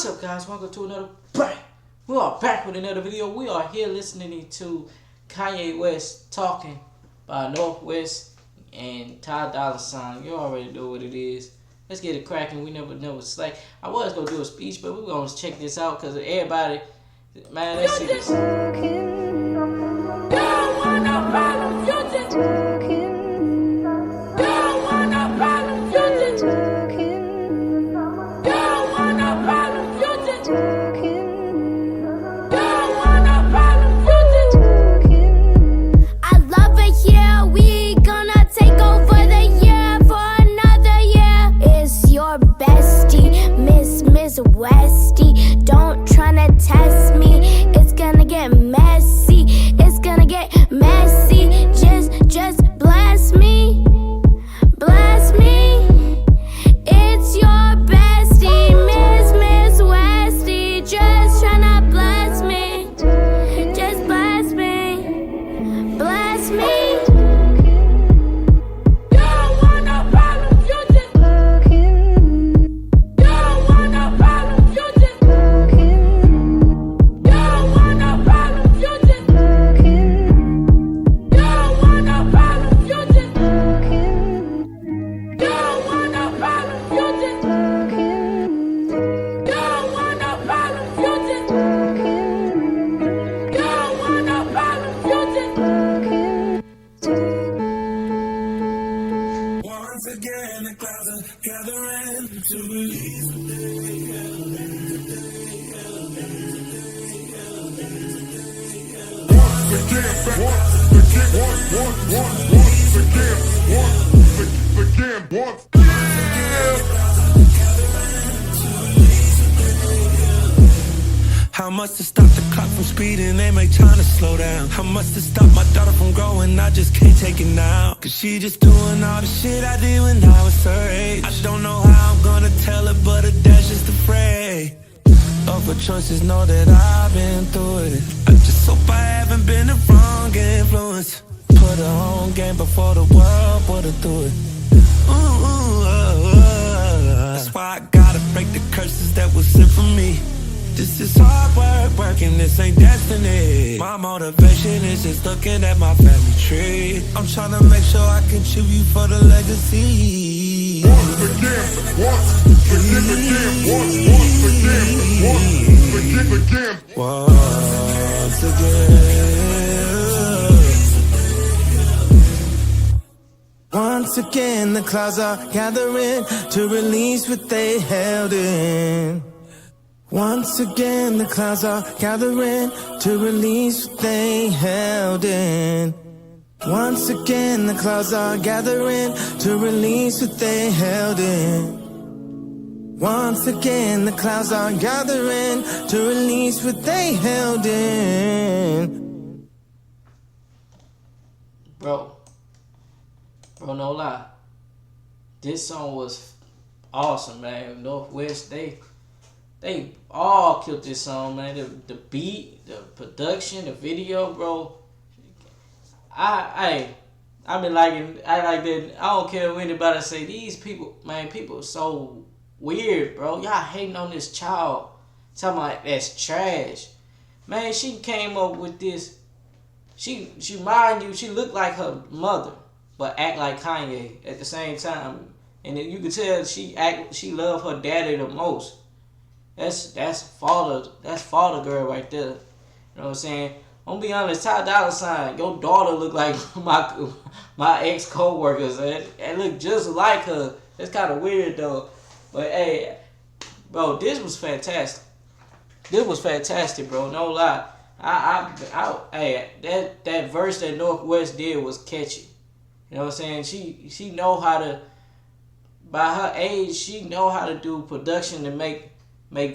What's up, guys? Welcome to another bang. We are back with another video. We are here listening to Kanye West Talking by North West and Ty Dolla $ign. You already know what it is. Let's get it cracking. We never slack. I was gonna do a speech, but we're gonna check this out because everybody, man, let's see this. Westy, don't tryna test me. It's gonna get messy. It's gonna get messy. Just bless me. Bless me. It's your bestie, Miss Westy. Just tryna bless me. Just bless me. Bless me. Once again, the clouds are gathering to release the day. How much to stop the clock from speeding, they make time to slow down. How much to stop my daughter from growing, I just can't take it now. Cause she just doing all the shit I did when I was her age. I don't know how I'm gonna tell her, but her dad's just afraid of her choices, know that I've been through it. I just hope I haven't been the wrong influence. Put her on game before the world put her through it. That's why I gotta break the curses that was sent for me. This is hard work, working, this ain't destiny. My motivation is just looking at my family tree. I'm trying to make sure I contribute for the legacy. Once again. Once again, the clouds are gathering to release what they held in. Once again, the clouds are gathering to release what they held in. Once again, the clouds are gathering to release what they held in. Once again, the clouds are gathering to release what they held in. Bro, no lie. This song was awesome, man. Northwest, they all killed this song, man. The beat, the production, the video, bro. I been liking. I like that. I don't care what anybody say. These people, man, people are so weird, bro. Y'all hating on this child. Talking about that's trash, man. She came up with this. She mind you, she looked like her mother, but act like Kanye at the same time. And you can tell she loved her daddy the most. That's father girl right there. You know what I'm saying? I'm gonna be honest, Ty Dolla $ign, your daughter look like my ex co-workers. It look just like her. It's kind of weird though. But hey, bro, this was fantastic. This was fantastic, bro. No lie. Hey, that verse that Northwest did was catchy. You know what I'm saying? She know how to, by her age, she know how to do production to make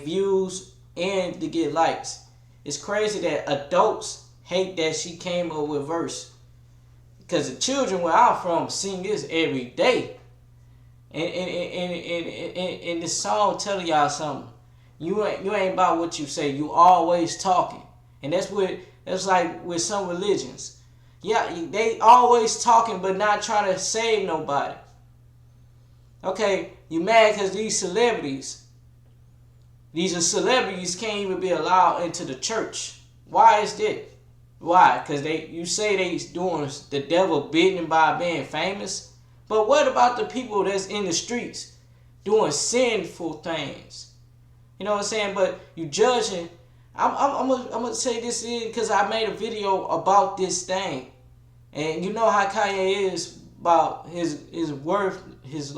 views and to get likes. It's crazy that adults hate that she came up with verse. Because the children where I'm from sing this every day. And this song telling y'all something. You ain't about what you say. You always talking. And that's like with some religions. Yeah, they always talking but not trying to save nobody. Okay, you mad because these celebrities, These celebrities can't even be allowed into the church. Why is that? Why? Because you say they doing the devil bidding by being famous. But what about the people that's in the streets doing sinful things? You know what I'm saying? But you judging. I'm gonna say this in because I made a video about this thing, and you know how Kanye is about his worth, his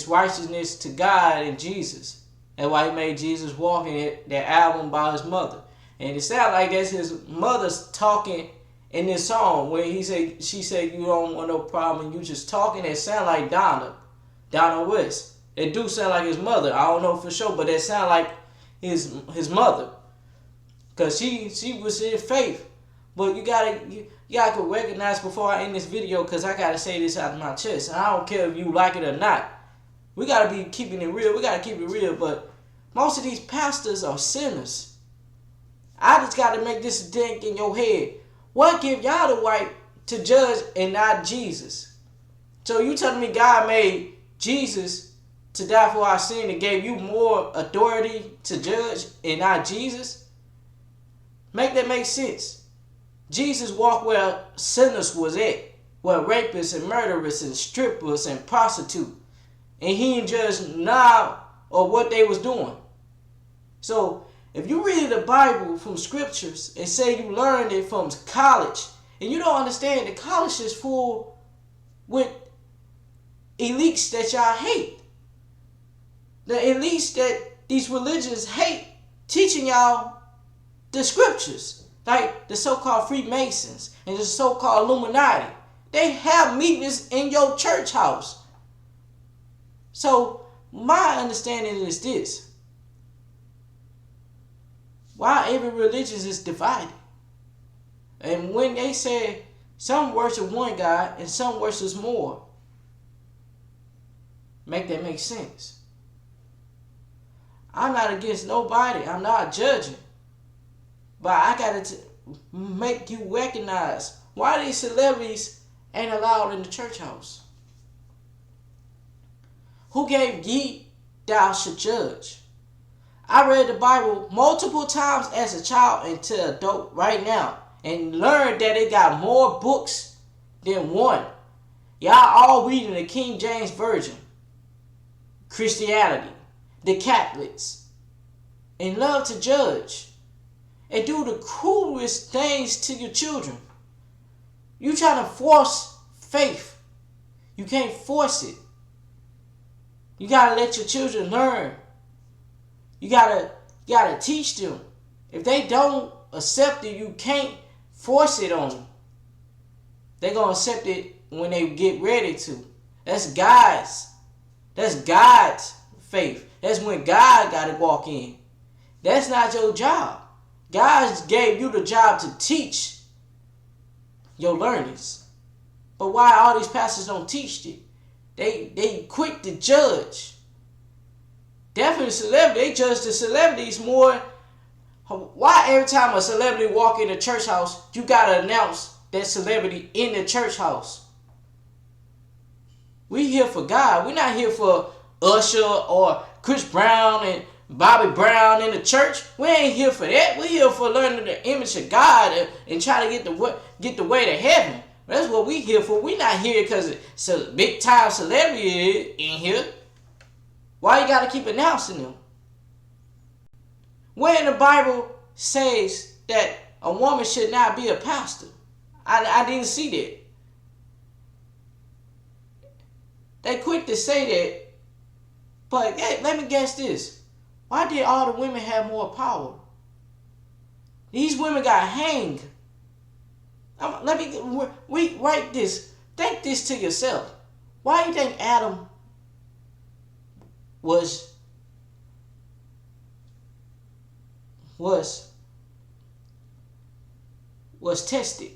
righteousness to God and Jesus. That's why he made Jesus Walking that album by his mother. And it sounds like that's his mother's talking in this song where she said you don't want no problem, you just talking. It sound like Donna West. It do sound like his mother. I don't know for sure, but it sound like his mother, cause she was in faith. But you gotta recognize before I end this video, cause I gotta say this out of my chest. And I don't care if you like it or not. We gotta be keeping it real. We gotta keep it real. But most of these pastors are sinners. I just got to make this dink in your head. What give y'all the right to judge and not Jesus? So you telling me God made Jesus to die for our sin and gave you more authority to judge and not Jesus? Make that make sense. Jesus walked where sinners was at, where rapists and murderers and strippers and prostitutes. And he didn't judge now or what they was doing. So if you read the Bible from scriptures and say you learned it from college, and you don't understand that college is full with elites that y'all hate. The elites that these religions hate teaching y'all the scriptures. Like the so-called Freemasons and the so-called Illuminati. They have meetings in your church house. So my understanding is this. Why every religion is divided? And when they say some worship one God and some worship more, make that make sense. I'm not against nobody. I'm not judging. But I got to make you recognize why these celebrities ain't allowed in the church house. Who gave ye thou should judge? I read the Bible multiple times as a child and to adult right now and learned that it got more books than one. Y'all all reading the King James Version, Christianity, the Catholics, and love to judge and do the cruelest things to your children. You trying to force faith. You can't force it. You gotta let your children learn. You gotta teach them. If they don't accept it, you can't force it on them. They're gonna accept it when they get ready to. That's God's faith. That's when God gotta walk in. That's not your job. God gave you the job to teach your learners. But why all these pastors don't teach it? They quick to judge. Definitely celebrity. They judge the celebrities more. Why every time a celebrity walk in the church house, you gotta announce that celebrity in the church house? We here for God. We're not here for Usher or Chris Brown and Bobby Brown in the church. We ain't here for that. We're here for learning the image of God and try to get the way to heaven. That's what we here for. We not here because it's a big time celebrity in here. Why you gotta keep announcing them? Where in the Bible says that a woman should not be a pastor? I didn't see that. They quick to say that, but hey, let me guess this. Why did all the women have more power? These women got hanged. We write this. Think this to yourself. Why do you think Adam was tested?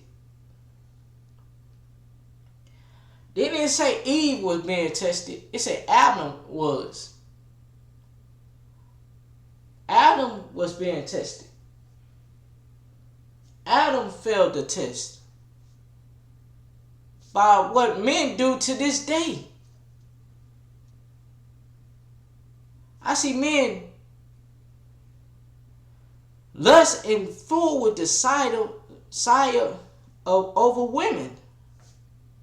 They didn't say Eve was being tested. It said Adam was. Adam was being tested. Adam failed the test by what men do to this day. I see men lust and fool with desire over women.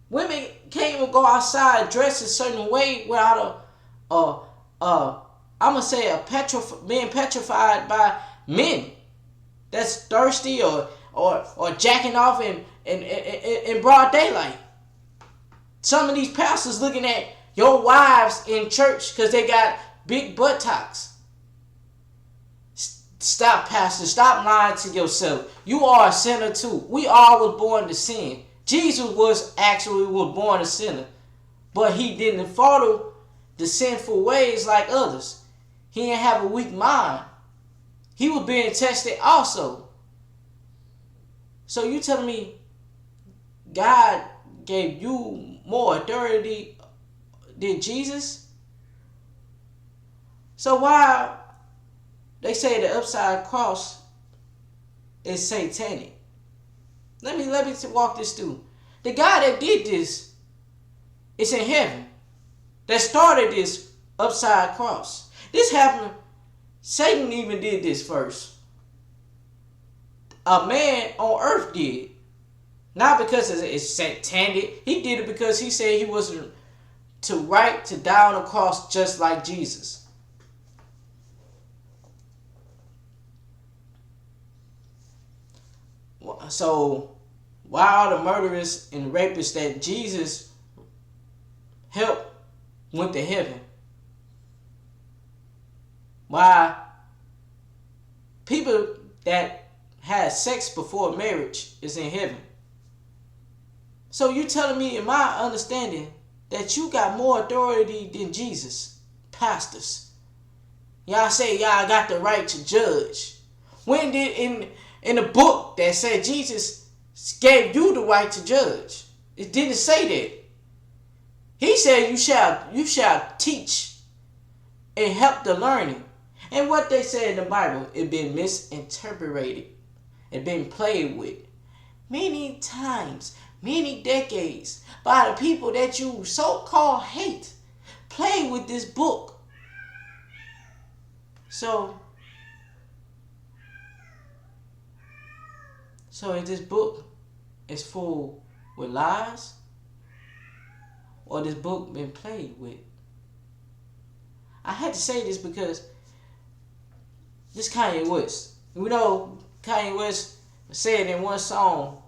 Women can't even go outside dressed a certain way without being petrified by men that's thirsty or jacking off in broad daylight. Some of these pastors looking at your wives in church because they got big buttocks. Stop, pastor. Stop lying to yourself. You are a sinner too. We all was born to sin. Jesus was born a sinner, but he didn't follow the sinful ways like others. He didn't have a weak mind. He was being tested also. So you telling me God gave you more authority than Jesus? So why they say the upside cross is satanic? Let me walk this through. The guy that did this is in heaven. That started this upside cross. This happened. Satan even did this first. A man on earth did. Not because it's satanic. He did it because he said he wasn't to die on the cross just like Jesus. So why are the murderers and rapists that Jesus helped went to heaven? Why people that had sex before marriage is in heaven? So you telling me, in my understanding, that you got more authority than Jesus, pastors? Y'all say y'all got the right to judge. When did in the book that said Jesus gave you the right to judge? It didn't say that. He said you shall teach and help the learning. And what they say in the Bible, it been misinterpreted. It been played with many times, many decades by the people that you so-called hate. Play with this book. So if this book is full with lies, or this book been played with? I had to say this because this Kanye West. We know Kanye West said in one song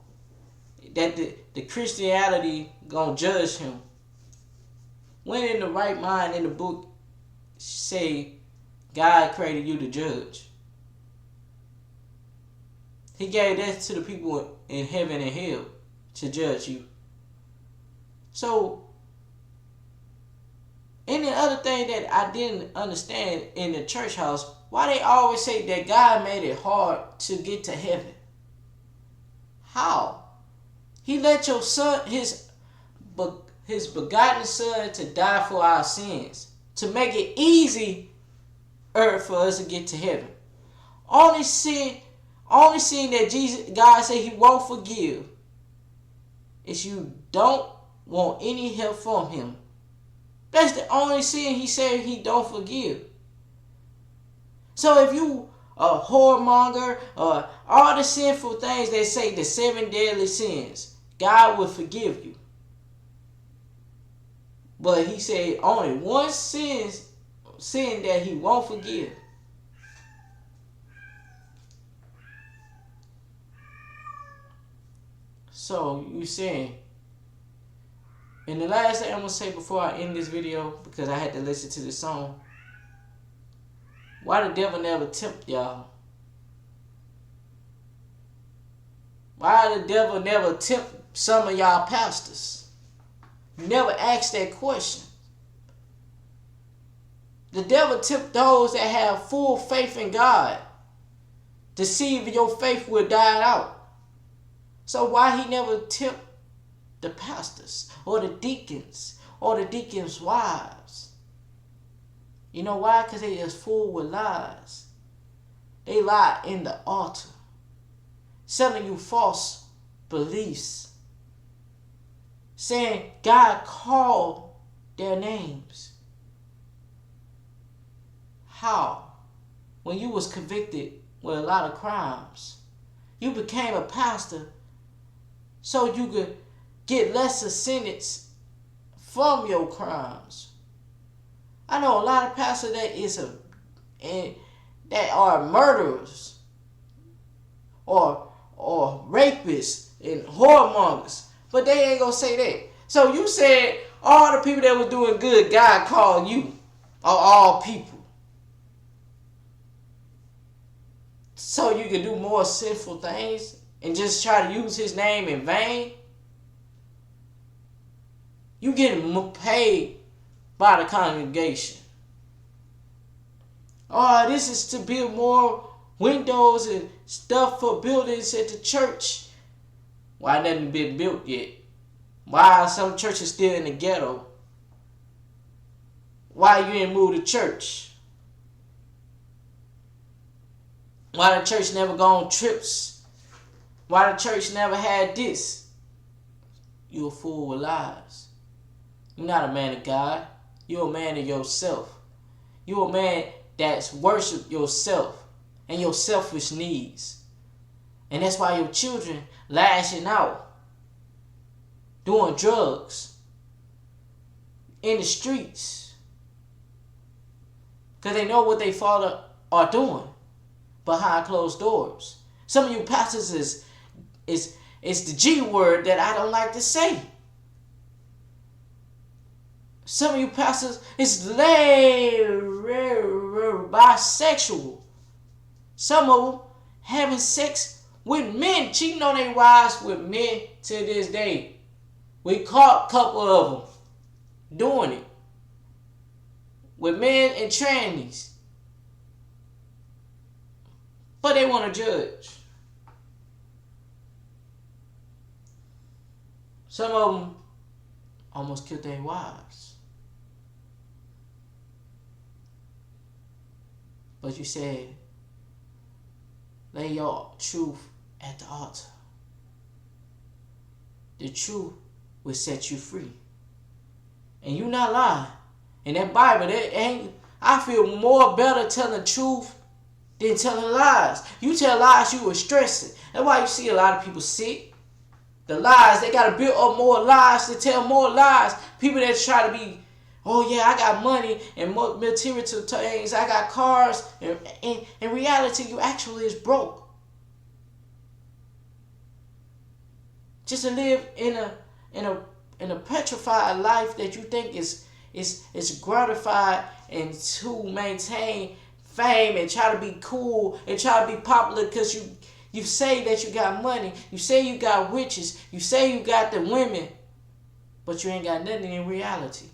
that the Christianity gonna judge him. When in the right mind in the book say God created you to judge? He gave that to the people in heaven and hell to judge you. So, and the other thing that I didn't understand in the church house, why they always say that God made it hard to get to heaven. How? He let your son, his begotten son, to die for our sins, to make it easy for us to get to heaven. Only sin that God said he won't forgive is you don't want any help from him. That's the only sin he said he don't forgive. So if you a whoremonger or all the sinful things they say, the 7 deadly sins, God will forgive you. But he said only one sin that he won't forgive. So you saying, and the last thing I'm going to say before I end this video, because I had to listen to this song, why the devil never tempt y'all? Why the devil never tempt some of y'all pastors? You never asked that question. The devil tempt those that have full faith in God to see if your faith will die out. So why he never tempt the pastors or the deacons or the deacons' wives? You know why? Because they is full with lies. They lie in the altar, selling you false beliefs, saying God called their names. How? When you was convicted with a lot of crimes. You became a pastor so you could get lesser sentence from your crimes. I know a lot of pastors that are murderers or rapists and whoremongers, but they ain't gonna say that. So you said all the people that were doing good, God called you, of all people, so you can do more sinful things and just try to use His name in vain. You getting paid by the congregation. Oh, this is to build more windows and stuff for buildings at the church. Why nothing been built yet? Why are some churches still in the ghetto? Why you didn't move to church? Why the church never go on trips? Why the church never had this? You a fool with lies. You're not a man of God. You're a man of yourself. You're a man that's worship yourself and your selfish needs. And that's why your children lashing out, doing drugs in the streets. Because they know what they father are doing behind closed doors. Some of you pastors is the G word that I don't like to say. Some of you pastors is bisexual. Some of them having sex with men, cheating on their wives with men to this day. We caught a couple of them doing it with men and trannies. But they want to judge. Some of them almost killed their wives. But you said, lay your truth at the altar. The truth will set you free. And you not lying. In that Bible, I feel more better telling truth than telling lies. You tell lies, you were stressing. That's why you see a lot of people sick. The lies, they got to build up more lies to tell more lies. People that try to be, oh yeah, I got money and more material things. I got cars. And in reality, you actually is broke. Just to live in a petrified life that you think is gratified and to maintain fame and try to be cool and try to be popular because you say that you got money, you say you got riches, you say you got the women, but you ain't got nothing in reality.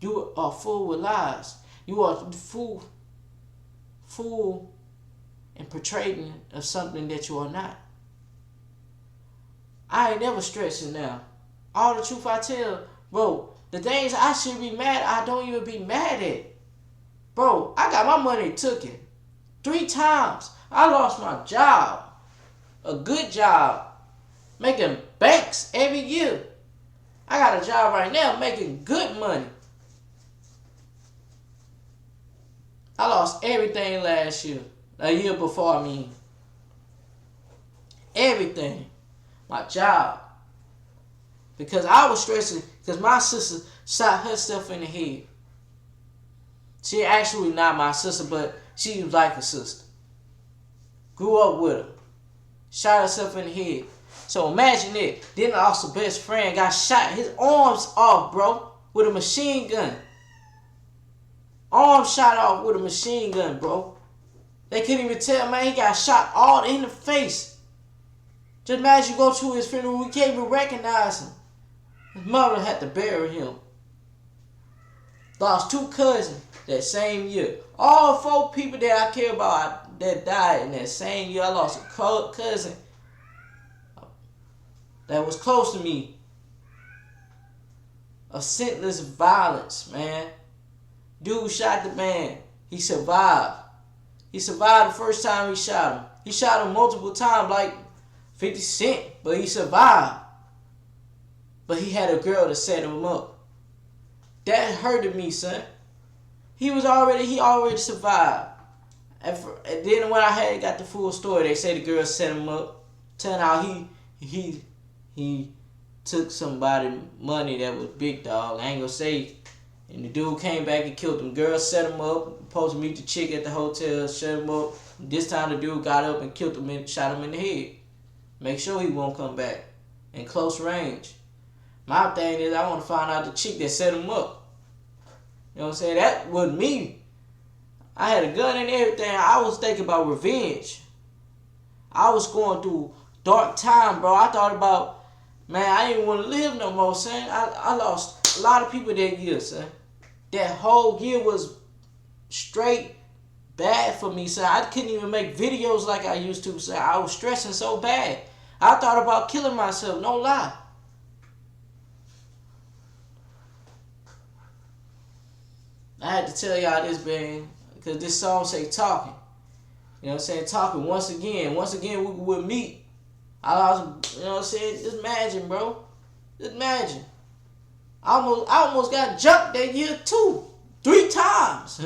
You are full with lies. You are full and portraying of something that you are not. I ain't never stressing now. All the truth I tell, bro, the things I should be mad, I don't even be mad at. Bro, I got my money taken 3 times. I lost my job. A good job. Making banks every year. I got a job right now making good money. I lost everything last year. A year before, I mean. Everything. My job. Because I was stressing because my sister shot herself in the head. She actually not my sister, but she was like a sister. Grew up with her. Shot herself in the head. So imagine it. Then also best friend got shot. His arms off, bro. With a machine gun. Arms shot off with a machine gun, bro. They couldn't even tell, man. He got shot all in the face. Just imagine you go to his funeral. We can't even recognize him. His mother had to bury him. Lost 2 cousins that same year. All 4 people that I care about that died in that same year. I lost a cousin that was close to me. Of senseless violence, man. Dude shot the man. He survived. He survived the first time he shot him. He shot him multiple times like 50 Cent, but he survived. But he had a girl to set him up. That hurted me, son. He already survived. And then when I had got the full story, they say the girl set him up. Turn out he took somebody money that was big dog. I ain't gonna say. And the dude came back and killed him. Girl set him up. Supposed to meet the chick at the hotel. Shut him up. This time the dude got up and killed him and shot him in the head. Make sure he won't come back. In close range. My thing is I want to find out the chick that set him up. You know what I'm saying? That wasn't me. I had a gun and everything. I was thinking about revenge. I was going through dark time, bro. I thought about, man, I didn't want to live no more, son. I lost a lot of people that year, son. That whole year was straight bad for me, son. I couldn't even make videos like I used to, son. I was stressing so bad. I thought about killing myself, no lie. I had to tell y'all this, man, because this song say talking. You know what I'm saying? Talking once again. Once again, we would meet. I lost, you know what I'm saying? Just imagine, bro. Just imagine. I almost got jumped that year too. 3 times.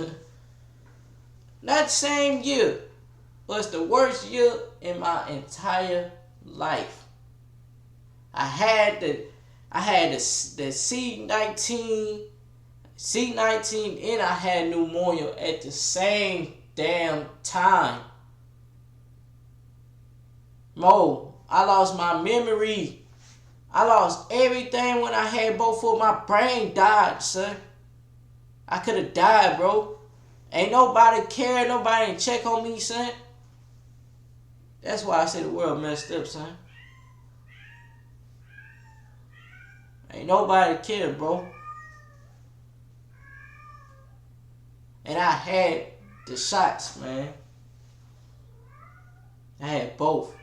That same year was the worst year in my entire life. I had the C19, and I had pneumonia at the same damn time. Mo, I lost my memory. I lost everything when I had both of my brain died, son. I could have died, bro. Ain't nobody care, nobody ain't check on me, son. That's why I say the world messed up, son. Ain't nobody care, bro. And I had the shots, man. I had both.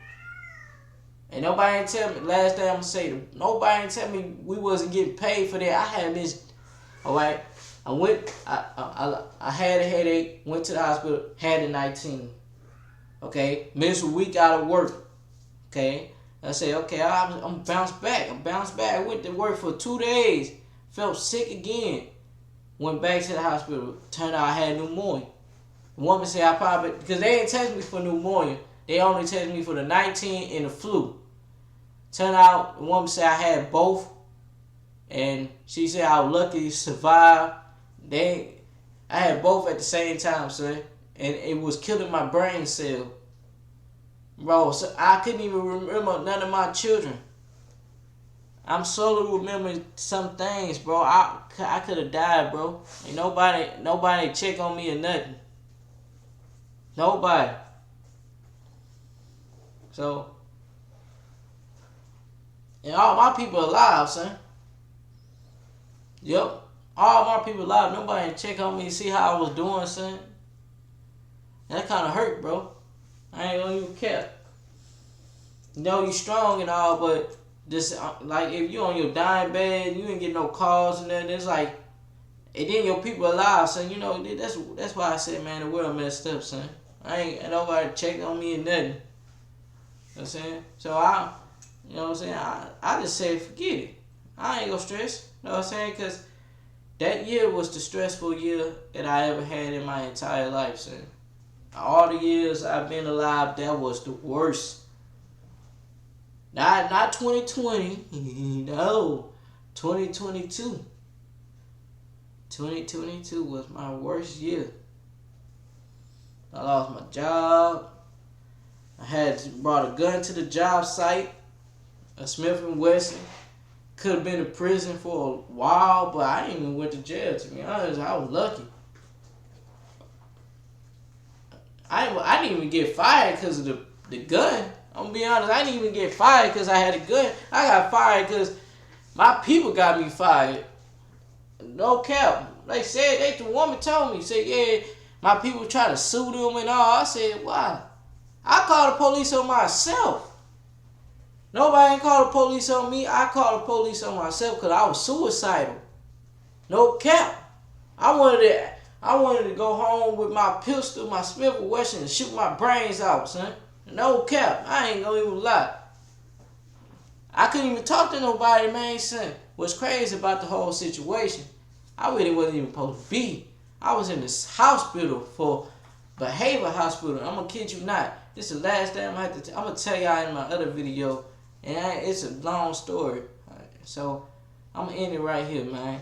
And nobody ain't tell me, last thing I'm gonna say, nobody ain't tell me we wasn't getting paid for that. I had this, alright. I had a headache, went to the hospital, had a 19. Okay, missed a week out of work. Okay, I said, okay, I'm bounced back. I went to work for 2 days, felt sick again. Went back to the hospital. Turned out I had pneumonia. The woman said I probably, because they didn't test me for pneumonia. They only tested me for the 19 and the flu. Turned out the woman said I had both. And she said I was lucky to survive. I had both at the same time, sir. And it was killing my brain cell. Bro, so I couldn't even remember none of my children. I'm slowly remembering some things, bro. I could have died, bro. Ain't nobody check on me or nothing. Nobody. So, and all my people alive, son. Yep. All my people alive. Nobody check on me to see how I was doing, son. That kind of hurt, bro. I ain't gonna even care. You know you strong and all, but just like if you on your dying bed, you ain't get no calls and nothing. It's like, and then your people alive, son. You know that's why I said, man, the world messed up, son. Ain't nobody checked on me or nothing. You know what I'm saying? So you know what I'm saying? I just said forget it. I ain't gonna stress. You know what I'm saying? Because that year was the stressful year that I ever had in my entire life, son. All the years I've been alive, that was the worst. Not 2020, no, 2022. 2022 was my worst year. I lost my job. I brought a gun to the job site, a Smith & Wesson. Could have been in prison for a while, but I didn't even went to jail, to be honest. I was lucky. I didn't even get fired because of the gun. I'm gonna be honest, I didn't even get fired because I had a gun. I got fired because my people got me fired. No cap. They said, the woman told me, said, yeah, my people try to sue them and all. I said, why? I called the police on myself. Nobody ain't called the police on me. I called the police on myself because I was suicidal. No cap. I wanted to go home with my pistol, my Smith & Wesson, and shoot my brains out, son. No cap. I ain't gonna even lie. I couldn't even talk to nobody, man, son. What's crazy about the whole situation, I really wasn't even supposed to be. I was in this hospital for behavioral hospital. I'm gonna kid you not. This is the last thing I'm gonna tell y'all in my other video, and it's a long story. So I'm gonna end it right here, man.